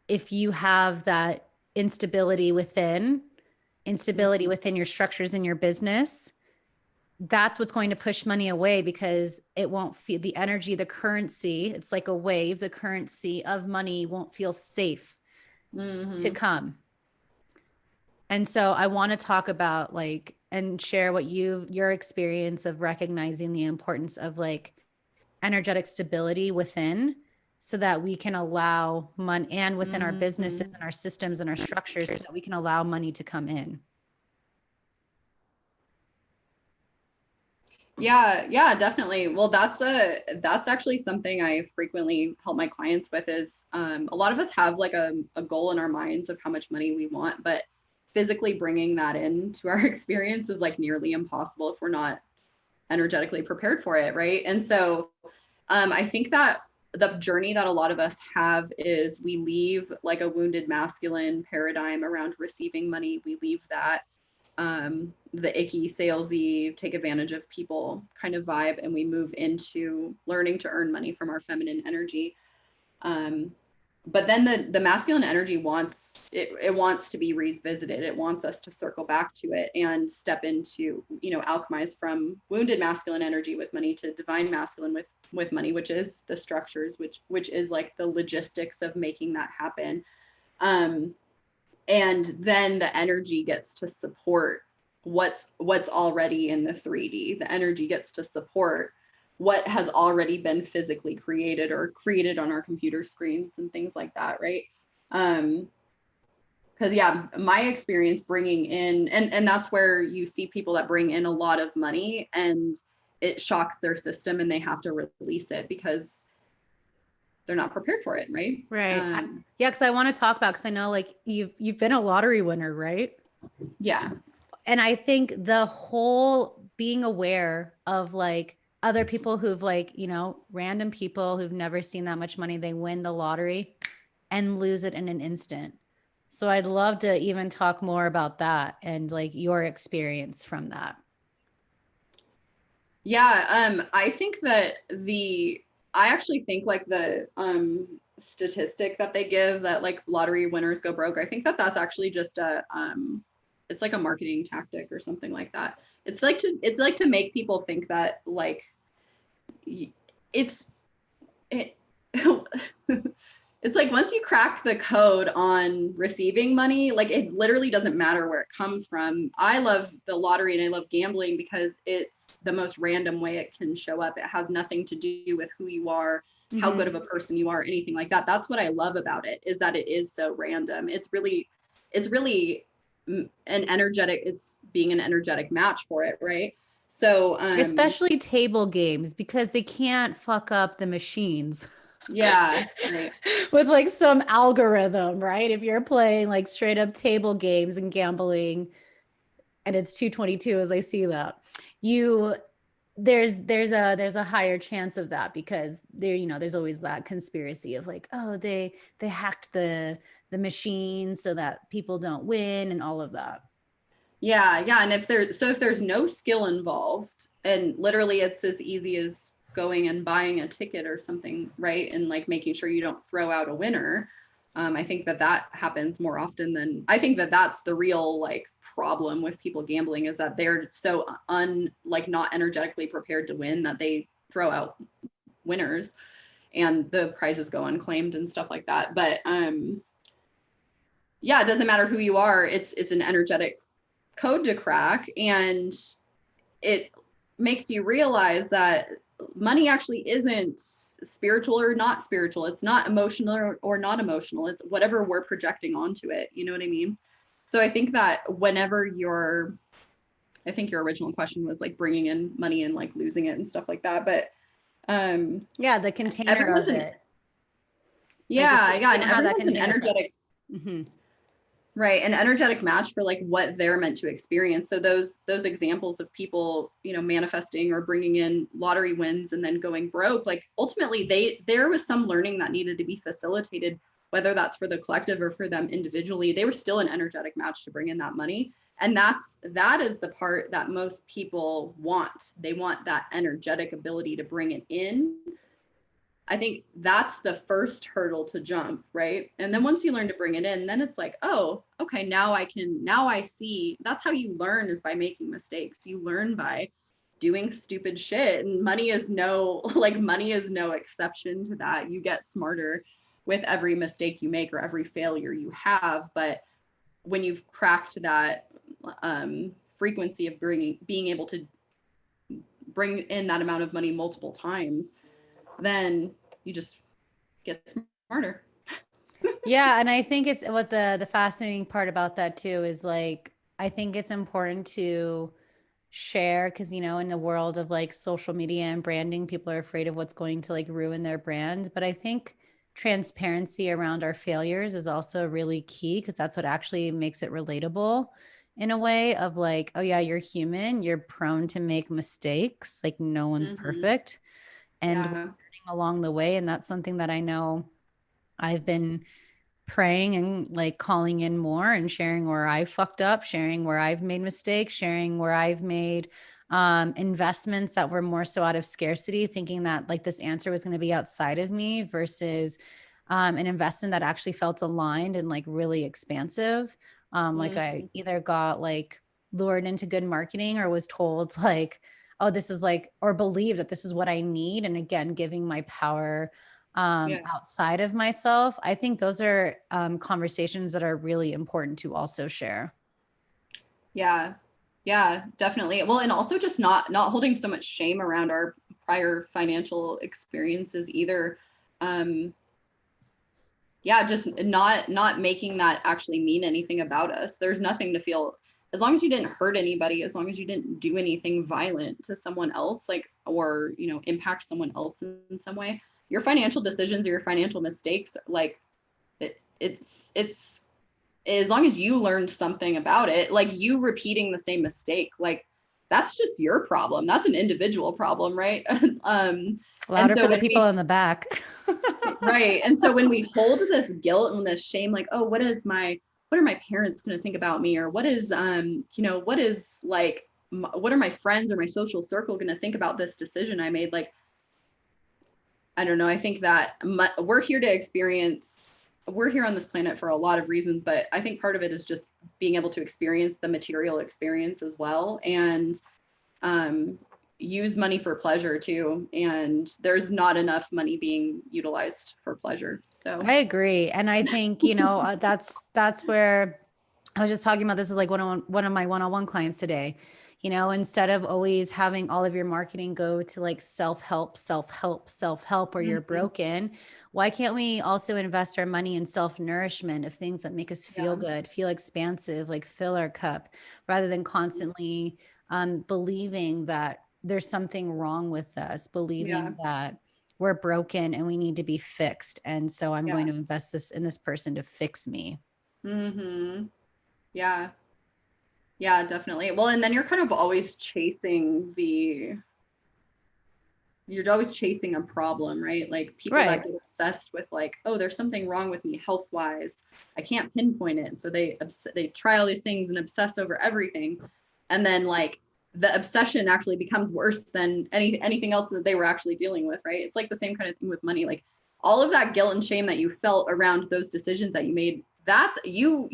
if you have that instability within, instability within your structures in your business, that's what's going to push money away, because it won't feel the energy, the currency. It's like a wave. The currency of money won't feel safe to Mm-hmm. come. And so I want to talk about like and share what your experience of recognizing the importance of like energetic stability within, so that we can allow money, and within our Mm-hmm. businesses and our systems and our structures, so that we can allow money to come in. Yeah, yeah, definitely. Well, that's actually something I frequently help my clients with is a lot of us have like a goal in our minds of how much money we want, but physically bringing that into our experience is like nearly impossible if we're not energetically prepared for it, right? And so I think that the journey that a lot of us have is we leave like a wounded masculine paradigm around receiving money. We leave that the icky, salesy, take advantage of people kind of vibe, and we move into learning to earn money from our feminine energy. Um, but then the masculine energy it wants to be revisited. It wants us to circle back to it and step into, you know, alchemize from wounded masculine energy with money to divine masculine with money, which is the structures, which is like the logistics of making that happen. Um, and then the energy gets to support what's already in the 3D. The energy gets to support what has already been physically created or created on our computer screens and things like that, right? um because yeah, my experience bringing in, and that's where you see people that bring in a lot of money and it shocks their system and they have to release it because they're not prepared for it, right? Right. Yeah, because I want to talk about, because I know like you've been a lottery winner, right? Yeah. And I think the whole being aware of like other people who've like, random people who've never seen that much money, they win the lottery and lose it in an instant. So I'd love to even talk more about that and like your experience from that. Yeah, I think that I actually think like the statistic that they give that like lottery winners go broke, I think that that's actually just it's like a marketing tactic or something like that. It's like to make people think that like it's it it's like once you crack the code on receiving money, like it literally doesn't matter where it comes from. I love the lottery and I love gambling because it's the most random way it can show up. It has nothing to do with who you are, how good of a person you are, anything like that. That's what I love about it, is that it is so random. It's really an energetic, it's being an energetic match for it, right? So Especially table games, because they can't fuck up the machines. yeah, right. With like some algorithm, right? If you're playing like straight up table games and gambling and it's 222 as I see that, you there's a higher chance of that, because there's always that conspiracy of like, oh, they hacked the machine so that people don't win and all of that. Yeah. And if there's no skill involved, and literally it's as easy as going and buying a ticket or something, right? And like making sure you don't throw out a winner. I think that that happens more often than, I think that that's the real like problem with people gambling, is that they're so like not energetically prepared to win that they throw out winners and the prizes go unclaimed and stuff like that. But yeah, it doesn't matter who you are. It's an energetic code to crack, and it makes you realize that money actually isn't spiritual or not spiritual. It's not emotional or not emotional. It's whatever we're projecting onto it. You know what I mean? So I think that whenever I think your original question was like bringing in money and like losing it and stuff like that. But Yeah, the container everyone's of an, it. Like if yeah, you yeah, and don't have that everyone's an container correct. energetic, right, an energetic match for like what they're meant to experience. So those examples of people, manifesting or bringing in lottery wins and then going broke, like ultimately there was some learning that needed to be facilitated, whether that's for the collective or for them individually. They were still an energetic match to bring in that money. And that is the part that most people want. They want that energetic ability to bring it in. I think that's the first hurdle to jump, right? And then once you learn to bring it in, then it's like, oh, okay, now I see. That's how you learn, is by making mistakes. You learn by doing stupid shit. And money is no exception to that. You get smarter with every mistake you make or every failure you have. But when you've cracked that frequency of being able to bring in that amount of money multiple times, then you just get smarter. Yeah, and I think it's what the fascinating part about that too is like, I think it's important to share, because in the world of like social media and branding, people are afraid of what's going to like ruin their brand. But I think transparency around our failures is also really key, because that's what actually makes it relatable, in a way of like, oh yeah, you're human, you're prone to make mistakes, like no one's perfect, and we're Yeah. learning along the way. And that's something that I know I've been praying and like calling in more and sharing where I fucked up, sharing where I've made mistakes, sharing where I've made investments that were more so out of scarcity, thinking that like this answer was going to be outside of me, versus an investment that actually felt aligned and like really expansive. Like I Mm-hmm. either got like lured into good marketing, or was told like, oh, this is like, or believe that this is what I need. And again, giving my power Yeah. outside of myself. I think those are conversations that are really important to also share. Yeah. Yeah, definitely. Well, and also just not holding so much shame around our prior financial experiences either. Um, yeah, just not making that actually mean anything about us. There's nothing to feel, as long as you didn't hurt anybody, as long as you didn't do anything violent to someone else, like, or impact someone else in some way. your financial decisions or your financial mistakes, like it's as long as you learned something about it, like you repeating the same mistake, like that's just your problem. That's an individual problem, right? And Louder so for the when people we in the back. right, and so when we hold this guilt and this shame, like, oh, what are my parents going to think about me, or what is what is like what are my friends or my social circle going to think about this decision I made? Like, I don't know. I think that we're here to experience, we're here on this planet for a lot of reasons, but I think part of it is just being able to experience the material experience as well, and um, use money for pleasure too. And there's not enough money being utilized for pleasure. So, I agree. And I think, that's where I was just talking about this with like one of my one-on-one clients today. Instead of always having all of your marketing go to like self-help, self-help, self-help, or you're mm-hmm. broken, why can't we also invest our money in self-nourishment of things that make us feel Yeah. good, feel expansive, like fill our cup, rather than constantly believing that there's something wrong with us, Yeah. believing that we're broken and we need to be fixed. And so I'm Yeah. going to invest this in this person to fix me. Mm-hmm. Yeah. Yeah, definitely. Well, and then you're kind of always chasing you're always chasing a problem, right? Like people that Right. get obsessed with like, oh, there's something wrong with me health wise. I can't pinpoint it. So they try all these things and obsess over everything. And then like the obsession actually becomes worse than anything else that they were actually dealing with, right? It's like the same kind of thing with money. Like all of that guilt and shame that you felt around those decisions that you made, that's you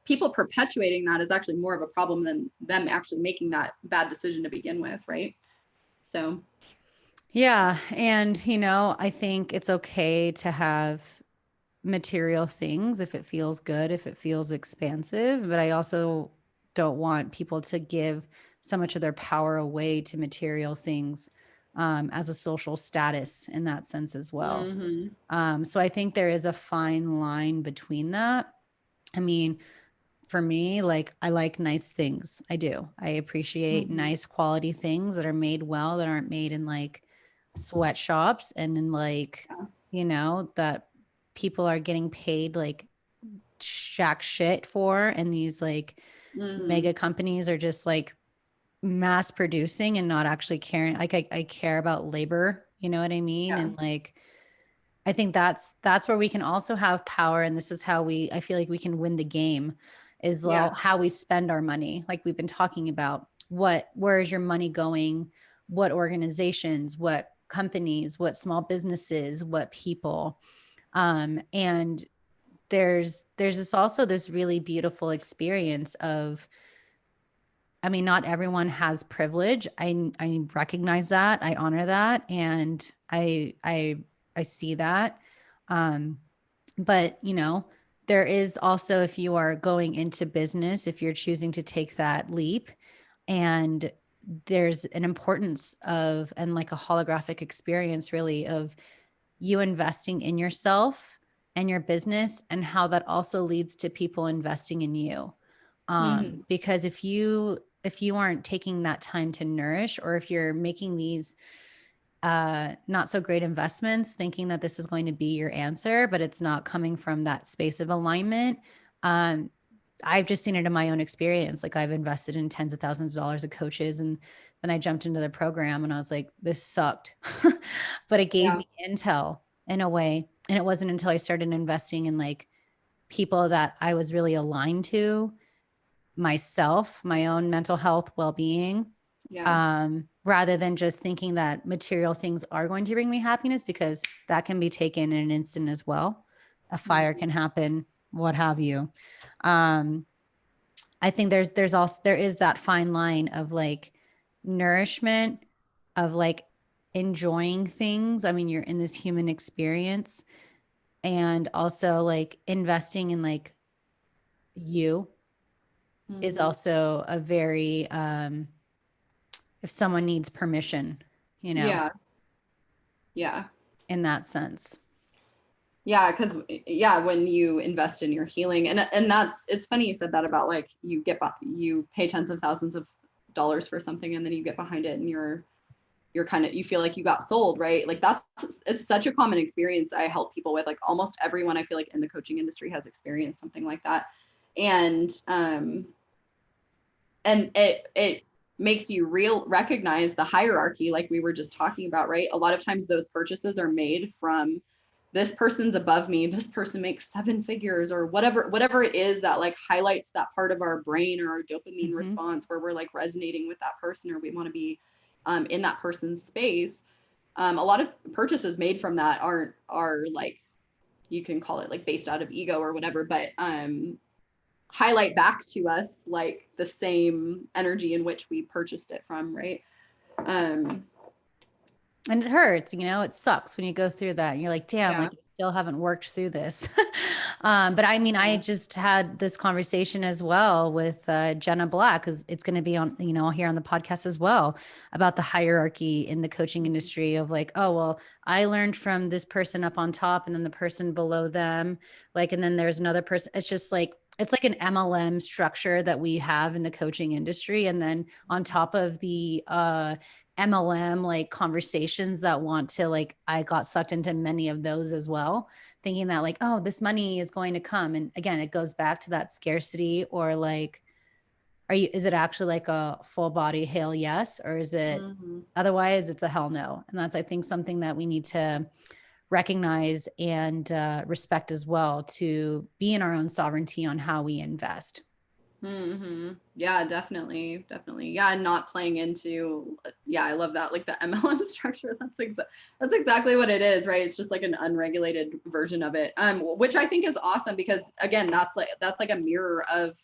people perpetuating that is actually more of a problem than them actually making that bad decision to begin with, right? So Yeah. And, I think it's okay to have material things if it feels good, if it feels expansive. But I also don't want people to give so much of their power away to material things as a social status in that sense as well. mm-hmm. So I think there is a fine line between that. I mean, for me, like I like nice things. I do. I appreciate Mm-hmm. nice quality things that are made well, that aren't made in like sweatshops and in like, Yeah. that people are getting paid like shack shit for. And these like Mm-hmm. mega companies are just like mass producing and not actually caring. Like I care about labor, you know what I mean? Yeah. And like I think that's where we can also have power. And this is how I feel like we can win the game is Yeah. how we spend our money. Like we've been talking about where is your money going? What organizations, what companies, what small businesses, what people. And there's this also this really beautiful experience of, I mean, not everyone has privilege. I recognize that. I honor that. And I see that. Um, but there is also, if you are going into business, if you're choosing to take that leap, and there's an importance of, and like a holographic experience really of you investing in yourself and your business, and how that also leads to people investing in you. Mm-hmm. Because if you aren't taking that time to nourish, or if you're making these not so great investments thinking that this is going to be your answer, but it's not coming from that space of alignment. um, I've just seen it in my own experience. Like I've invested in tens of thousands of dollars of coaches, and then I jumped into the program and I was like, this sucked. But it gave Yeah. me intel in a way. And it wasn't until I started investing in like people that I was really aligned to, myself, my own mental health, well-being, Yeah. rather than just thinking that material things are going to bring me happiness, because that can be taken in an instant as well. A fire Mm-hmm. can happen, what have you. Um, I think there is that fine line of like nourishment, of like enjoying things. I mean, you're in this human experience, and also like investing in like you is Mm-hmm. also a very if someone needs permission, you know, Yeah. Yeah. in that sense. Yeah. Because yeah, when you invest in your healing, and that's, it's funny you said that about like you pay tens of thousands of dollars for something and then you get behind it and you're you feel like you got sold, right? Like it's such a common experience I help people with. Like almost everyone I feel like in the coaching industry has experienced something like that. And it makes you recognize the hierarchy like we were just talking about, right? A lot of times those purchases are made from this person's above me, this person makes 7 figures, or whatever it is that like highlights that part of our brain or our dopamine response where we're like resonating with that person, or we want to be in that person's space. A lot of purchases made from that are like, you can call it like based out of ego or whatever, but highlight back to us like the same energy in which we purchased it from, right? And it hurts, it sucks when you go through that and you're like, damn, Yeah. like I still haven't worked through this. But I mean, I just had this conversation as well with Jenna Black, because it's going to be on, here on the podcast as well, about the hierarchy in the coaching industry of like, oh, well, I learned from this person up on top and then the person below them. Like, and then there's another person. It's just like, it's like an MLM structure that we have in the coaching industry. And then on top of the MLM like conversations that want to like, I got sucked into many of those as well, thinking that like, oh, this money is going to come. And again, it goes back to that scarcity, or like, is it actually like a full body hell yes? Or is it otherwise it's a hell no? And that's, I think, something that we need to recognize and respect as well, to be in our own sovereignty on how we invest. Yeah, definitely. Yeah, and not playing into, yeah, I love that, like the MLM structure. That's exactly what it is, right? It's just like an unregulated version of it, which I think is awesome, because again, that's like a mirror of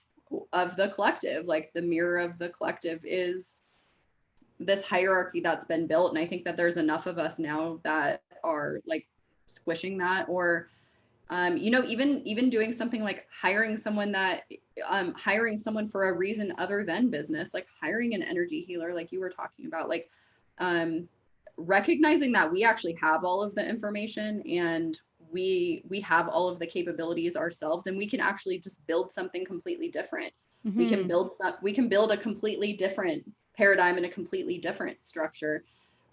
the collective. Like the mirror of the collective is this hierarchy that's been built, and I think that there's enough of us now that are like squishing that, or even doing something like hiring someone for a reason other than business, like hiring an energy healer, like you were talking about, like recognizing that we actually have all of the information, and we have all of the capabilities ourselves, and we can actually just build something completely different. We can build a completely different paradigm and a completely different structure.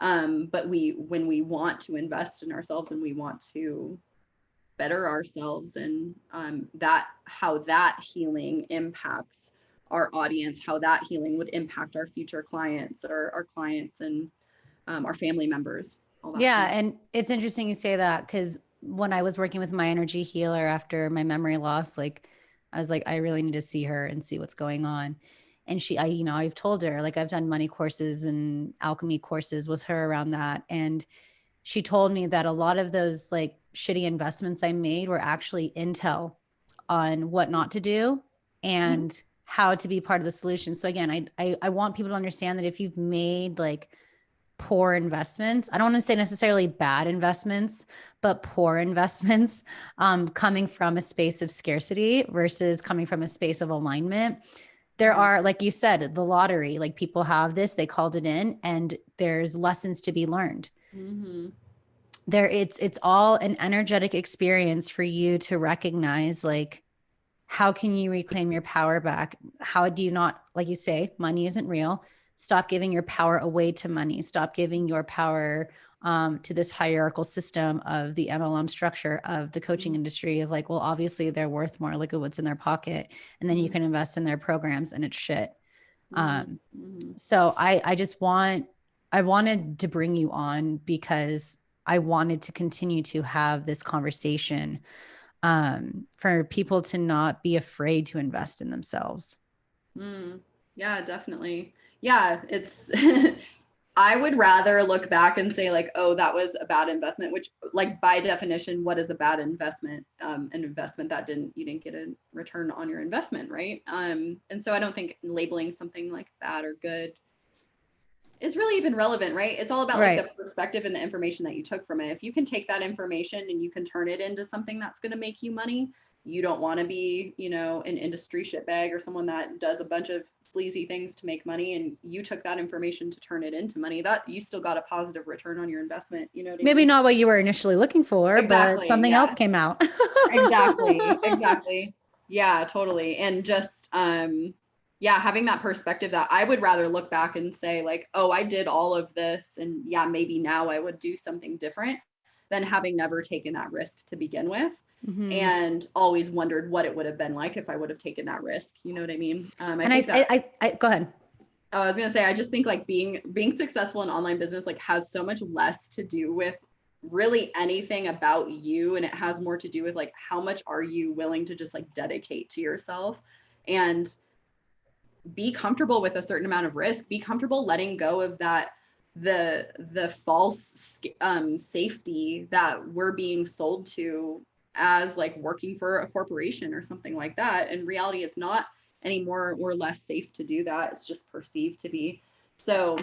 But when we want to invest in ourselves and we want to better ourselves, and how that healing impacts our audience, how that healing would impact our future clients, or our clients, and our family members, all that. Yeah. And it's interesting you say that, because when I was working with my energy healer after my memory loss, like I was like, I really need to see her and see what's going on. And I've told her, like, I've done money courses and alchemy courses with her around that. And she told me that a lot of those like shitty investments I made were actually intel on what not to do and how to be part of the solution. So again, I want people to understand that if you've made like poor investments, I don't want to say necessarily bad investments, but poor investments, coming from a space of scarcity versus coming from a space of alignment. There are, like you said, the lottery, like people have this, they called it in, and there's lessons to be learned. It's all an energetic experience for you to recognize, like, how can you reclaim your power back? How do you not, like you say, money isn't real. Stop giving your power away to money. Stop giving your power to this hierarchical system of the MLM structure of the coaching industry of like, well, obviously they're worth more. Look at what's in their pocket. And then you can invest in their programs and it's shit. So I wanted to bring you on because I wanted to continue to have this conversation, for people to not be afraid to invest in themselves. Yeah, definitely. Yeah, it's I would rather look back and say like, oh, that was a bad investment, which like by definition, what is a bad investment? An investment that you didn't get a return on your investment, right? And so I don't think labeling something like bad or good is really even relevant, right? It's all about like the perspective and the information that you took from it. If you can take that information and you can turn it into something that's going to make you money, you don't want to be, an industry shitbag or someone that does a bunch of sleazy things to make money, and you took that information to turn it into money, that you still got a positive return on your investment. You know what I Maybe mean? not what you were initially looking for, but Exactly. something else Yeah. came out. Exactly. Yeah, totally. And just yeah, having that perspective that I would rather look back and say like, oh, I did all of this and yeah, maybe now I would do something different than having never taken that risk to begin with Mm-hmm. and always wondered what it would have been like if I would have taken that risk. You know what I mean? I And think that I go ahead. I was gonna say, I just think like being successful in online business like has so much less to do with really anything about you, and it has more to do with like how much are you willing to just like dedicate to yourself and be comfortable with a certain amount of risk, be comfortable letting go of that the false safety that we're being sold to as like working for a corporation or something like that. In reality, it's not any more or less safe to do that. It's just perceived to be. So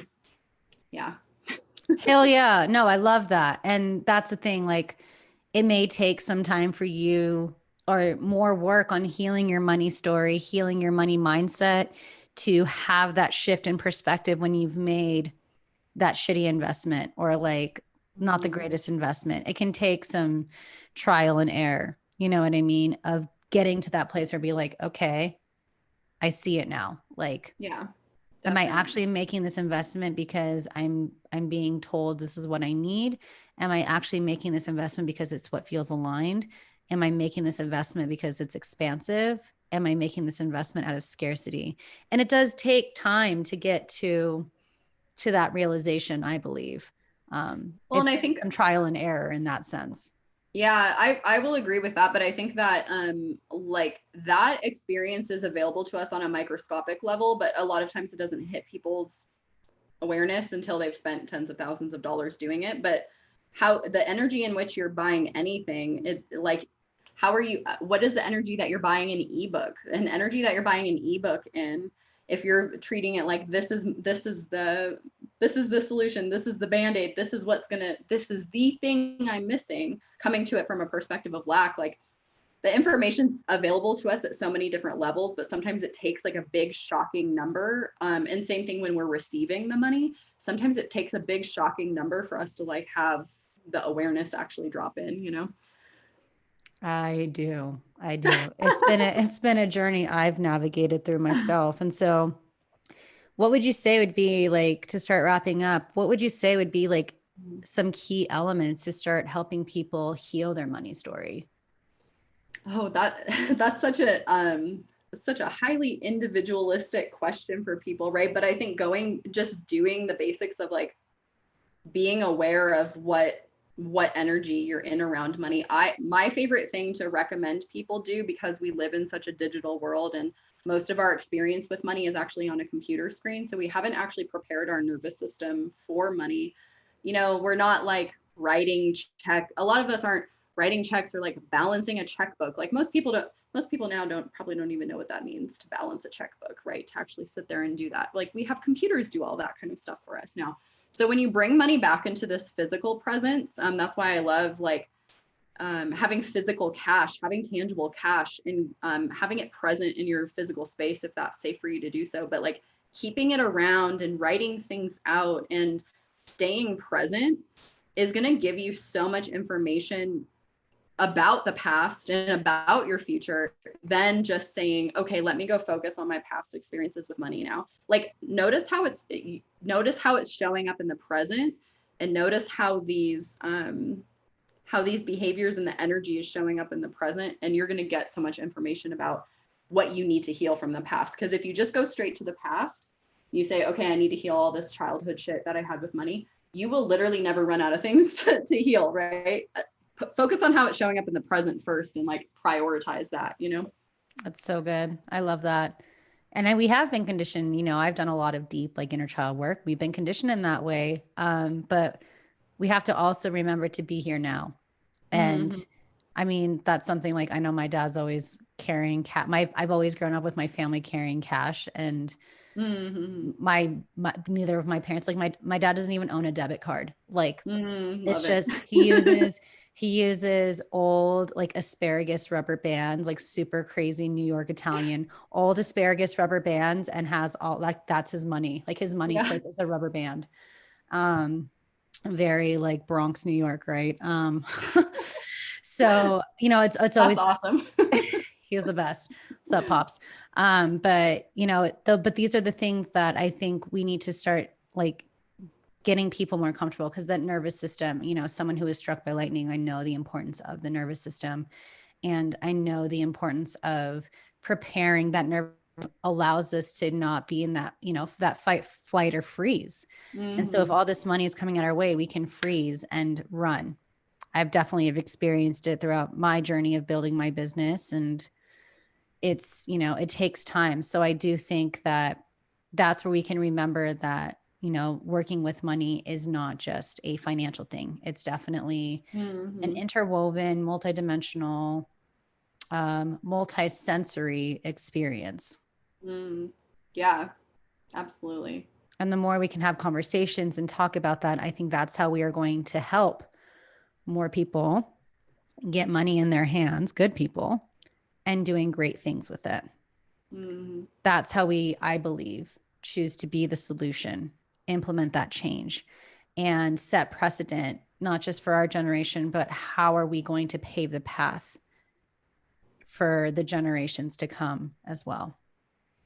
yeah. Hell yeah. No, I love that. And that's the thing. Like, it may take some time for you or more work on healing your money story, healing your money mindset to have that shift in perspective when you've made that shitty investment or like not the Mm-hmm. greatest investment. It can take some trial and error, you know what I mean? Of getting to that place where be like, okay, I see it now. Like, Yeah, am I definitely. actually making this investment because I'm being told this is what I need? Am I actually making this investment because it's what feels aligned? Am I making this investment because it's expansive? Am I making this investment out of scarcity? And it does take time to get to that realization, I believe. Well, and It's I been think some trial and error in that sense. yeah, I will agree with that, but I think that like that experience is available to us on a microscopic level, but a lot of times it doesn't hit people's awareness until they've spent tens of thousands of dollars doing it. But how the energy in which you're buying anything, it like how are you what is the energy that you're buying an ebook? An energy that you're buying an ebook in, if you're treating it like this is the solution, this is the band-aid, this is what's gonna this is the thing I'm missing, coming to it from a perspective of lack, like the information's available to us at so many different levels, but sometimes it takes like a big shocking number. And same thing when we're receiving the money. Sometimes it takes a big shocking number for us to like have the awareness actually drop in, you know? I do. I do. It's been a journey I've navigated through myself. And so what would you say would be like to start wrapping up? What would you say would be like some key elements to start helping people heal their money story? Oh, that that's such a highly individualistic question for people, right? But I think going just doing the basics of like being aware of what energy you're in around money. I my favorite thing to recommend people do, because we live in such a digital world and most of our experience with money is actually on a computer screen, so we haven't actually prepared our nervous system for money. You know, we're not like writing check, a lot of us aren't writing checks or like balancing a checkbook. Like most people now don't probably don't even know what that means to balance a checkbook, right? To actually sit there and do that. Like we have computers do all that kind of stuff for us now. So when you bring money back into this physical presence, that's why I love like having physical cash, having tangible cash, and having it present in your physical space if that's safe for you to do so. But like keeping it around and writing things out and staying present is going to give you so much information about the past and about your future than just saying, okay, let me go focus on my past experiences with money now. Like notice how it's showing up in the present, and notice how these behaviors and the energy is showing up in the present, and you're going to get so much information about what you need to heal from the past. Because if you just go straight to the past, you say, okay, I need to heal all this childhood shit that I had with money, you will literally never run out of things to heal, right? Focus on how it's showing up in the present first and like prioritize that, you know? That's so good. I love that. And we have been conditioned, you know, I've done a lot of deep like inner child work. We've been conditioned in that way. But we have to also remember to be here now. And Mm-hmm. I mean, that's something like I know my dad's always carrying I've always grown up with my family carrying cash, and Mm-hmm. my neither of my parents, like my dad doesn't even own a debit card. Like Mm-hmm. it's Love it. just he uses old like asparagus rubber bands, like super crazy New York Italian old asparagus rubber bands, and has all like that's his money. Like his money Yeah. clip is a rubber band. Um, very like Bronx, New York, right? So you know, it's That's always awesome. He's the best. What's up, Pops? But you know, but these are the things that I think we need to start like getting people more comfortable, because that nervous system, you know, someone who is struck by lightning, I know the importance of the nervous system. And I know the importance of preparing. That nerve allows us to not be in that, you know, that fight, flight, or freeze. And so if Mm-hmm. all this money is coming at our way, we can freeze and run. I've definitely have experienced it throughout my journey of building my business. And it's, you know, it takes time. So I do think that that's where we can remember that, you know, working with money is not just a financial thing. It's definitely an Mm-hmm. interwoven, multidimensional, multi-sensory experience. Mm. Yeah, absolutely. And the more we can have conversations and talk about that, I think that's how we are going to help more people get money in their hands, good people, and doing great things with it. Mm-hmm. That's how we, I believe, choose to be the solution, implement that change, and set precedent, not just for our generation, but how are we going to pave the path for the generations to come as well.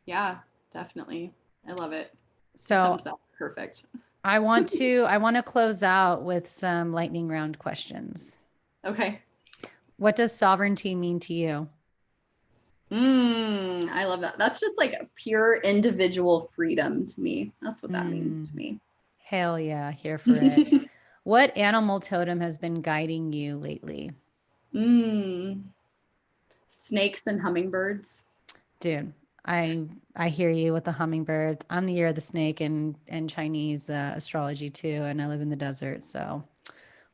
Yeah, definitely. I love it. You So summed it up perfect. I want to close out with some lightning round questions. Okay. What does sovereignty mean to you? I love that. That's just like a pure individual freedom to me. That's what that means to Mm, me. hell yeah, here for it. What animal totem has been guiding you lately? mm, Snakes and hummingbirds. Dude, I hear you with the hummingbird. I'm the year of the snake in Chinese astrology too, and I live in the desert. So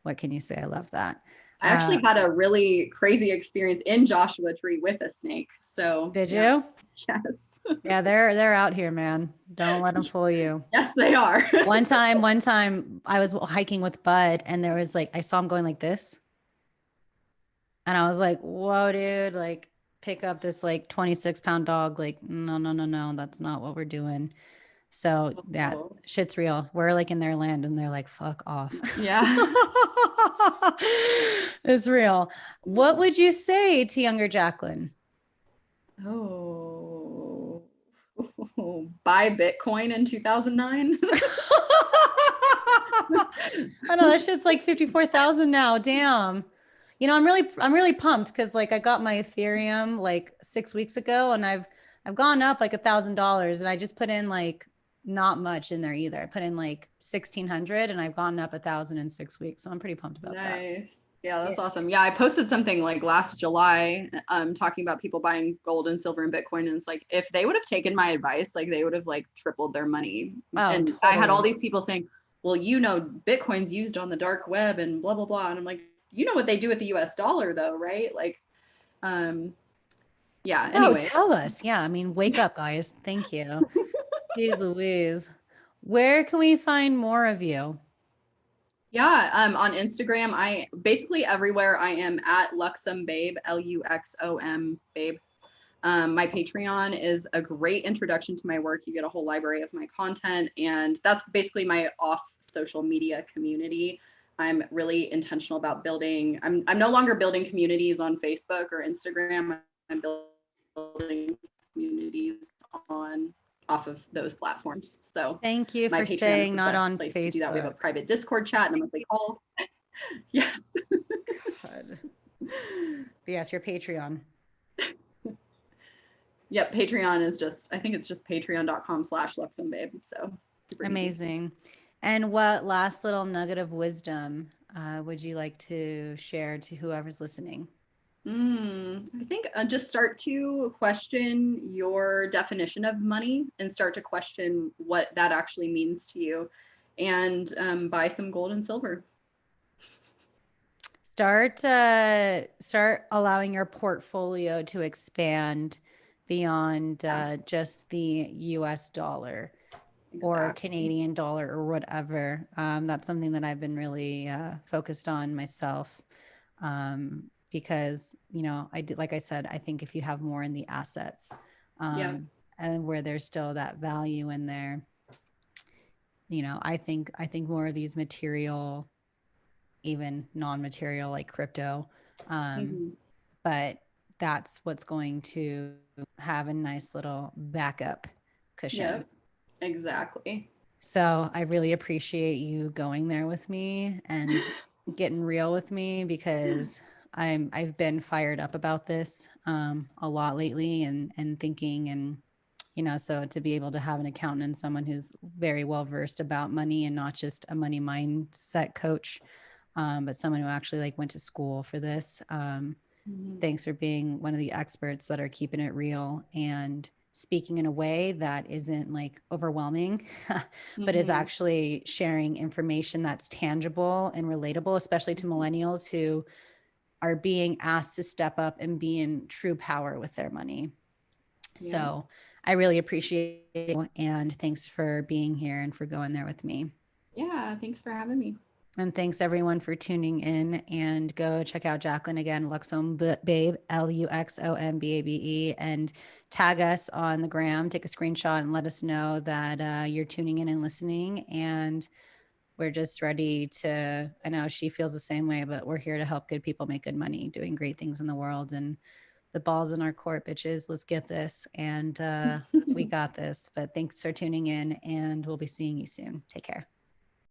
what can you say? I love that. I actually had a really crazy experience in Joshua Tree with a snake. So Did yeah, you? yes, Yeah, they're out here, man. Don't let them fool you. yes, they are. One time I was hiking with Bud, and there was like I saw him going like this, and I was like, "Whoa, dude! Like, pick up this like 26-pound dog. Like, no, no, no, no, that's not what we're doing." So that Oh, shit's real. We're like in their land, and they're like, "Fuck off." yeah. It's real. What would you say to younger Jacquelynne? Oh, buy Bitcoin in 2009. I know that shit's like 54,000 now. Damn. You know, I'm really pumped because like I got my Ethereum like 6 weeks ago, and I've gone up like $1,000, and I just put in like not much in there either. I put in like 1,600, and I've gone up 1,000 in 6 weeks. So I'm pretty pumped about that. Nice. Yeah, Yeah. that's awesome. Yeah, I posted something like last July, talking about people buying gold and silver and Bitcoin. And it's like, if they would have taken my advice, like they would have like tripled their money. Oh, And I had all totally. these people saying, well, you know, Bitcoin's used on the dark web and blah, blah, blah. And I'm like, you know what they do with the US dollar though, right? Like, um, yeah, No, anyway. tell us. Yeah, I mean, wake up, guys. Thank you. Jeez Louise. Where can we find more of you? Yeah, on Instagram, I basically everywhere I am at Luxom Babe, Luxom Babe. My Patreon is a great introduction to my work. You get a whole library of my content, and that's basically my off social media community. I'm really intentional about building. I'm no longer building communities on Facebook or Instagram. I'm building communities on off of those platforms. So Thank you my for Patreon is saying the not best on place to do that. We have a Facebook. private Discord chat and a monthly call. Yes. God. But yes, your Patreon. Yep. Patreon is just, I think it's just patreon.com/LuxemBabe. So super easy. Amazing. And what last little nugget of wisdom would you like to share to whoever's listening? I think just start to question your definition of money and start to question what that actually means to you, and buy some gold and silver. Start allowing your portfolio to expand beyond Yeah, just the US dollar or exactly. Canadian dollar or whatever. That's something that I've been really focused on myself, because you know I did, like I said, I think if you have more in the assets, Yeah. and where there's still that value in there, you know, I think more of these material, even non-material like crypto, um, Hmm. but that's what's going to have a nice little backup cushion. Yep. Exactly. So I really appreciate you going there with me and getting real with me because I've been fired up about this a lot lately and thinking and so to be able to have an accountant and someone who's very well versed about money and not just a money mindset coach, but someone who actually like went to school for this. Mhm. Thanks for being one of the experts that are keeping it real and speaking in a way that isn't like overwhelming, but is Mhm. actually sharing information that's tangible and relatable, especially to Mhm. millennials who are being asked to step up and be in true power with their money. Yep. So I really appreciate you and thanks for being here and for going there with me. Yeah. Thanks for having me. And thanks everyone for tuning in and go check out Jacquelynne again, Luxom Babe, LuxomBabe, and tag us on the gram, take a screenshot and let us know that you're tuning in and listening. And we're just ready to, I know she feels the same way, but we're here to help good people make good money, doing great things in the world. And the ball's in our court, bitches. Let's get this. And we got this. But thanks for tuning in and we'll be seeing you soon. Take care.